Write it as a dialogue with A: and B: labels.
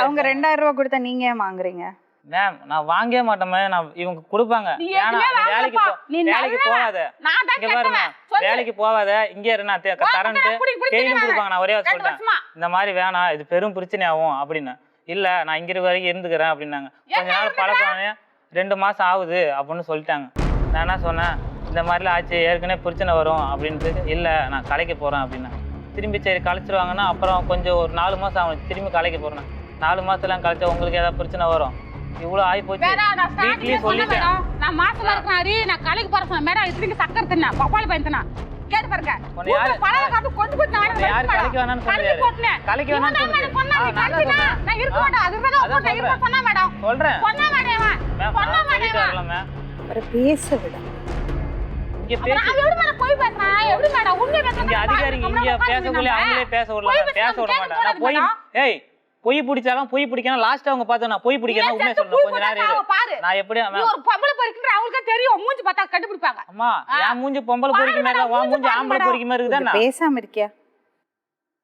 A: அவங்க 2000 ரூபாய் கொடுத்தா நீங்க ஏன் வாங்குறீங்க?
B: மேம் நான் வாங்கவே மாட்டேன் மேம். நான் இவங்க கொடுப்பாங்க. வேலைக்கு போகாத இங்க பாருங்க, வேலைக்கு போகாத இங்கே இரு, நான் தரேன்ட்டு டெய்லியும் கொடுப்பாங்க. நான் ஒரே சொல்லிட்டேன் இந்த மாதிரி வேணாம், இது பெரும் பிரச்சனை ஆகும் அப்படின்னு. இல்ல நான் இங்க வரைக்கும் இருந்துக்கிறேன் அப்படின்னாங்க. கொஞ்ச நாள் பழக்கம் 2 மாசம் ஆகுது அப்படின்னு சொல்லிட்டாங்க. நான் என்ன சொன்னேன், இந்த மாதிரிலாம் ஆச்சு, ஏற்கனவே பிரச்சனை வரும் அப்படின்ட்டு. இல்லை நான் கலைக்க போகிறேன் அப்படின்னா. திரும்பி சரி கழிச்சிருவாங்கன்னா அப்புறம் கொஞ்சம் ஒரு 4 மாதம் ஆகும், திரும்பி கலைக்க போகிறேன். 4 மாதத்துலாம் கழிச்சா உங்களுக்கு ஏதாவது பிரச்சனை வரும். இவ்வளோ ஆகி போச்சு. வீட்லேயும் சொல்லிட்டேன்
C: நான் மாசமா இருக்கேன், நான் கலைக்கு போகிறேன் மேடம். இதுக்கு சக்கரை தின்னா பப்பாளி பையன் தின்னா கேட்டு பாருங்க.
B: யாரு கலைக்க வேணாம்னு சொன்னாரு? கலைக்க வேணாம்னு சொல்றேன்.
A: பேச விட
B: அதிகாரிங்க இங்க பேசக்குள்ள அவங்களே பேச விட மாட்டாங்க. போய் ஏய் பொய் பிடிச்சாலும் பொய் பிடிக்கணும். லாஸ்ட் அவங்க பார்த்தா நான் பொய் பிடிக்கணும் உண்மையை சொல்லணும். கொஞ்ச நேரம் நான் எப்படி
C: ஒரு பொம்பளை பொறுக்கின்ற அவங்களுக்கு தெரியும், மூஞ்சி பார்த்தா கண்டுபிடிப்பாங்க.
B: அம்மா என் மூஞ்சி பொம்பளை பொறுக்கி மாதிரி தான், உன் மூஞ்சி ஆம்பளை பொறுக்கி மாதிரி இருக்குதானே.
A: பேசாம இருக்கியா?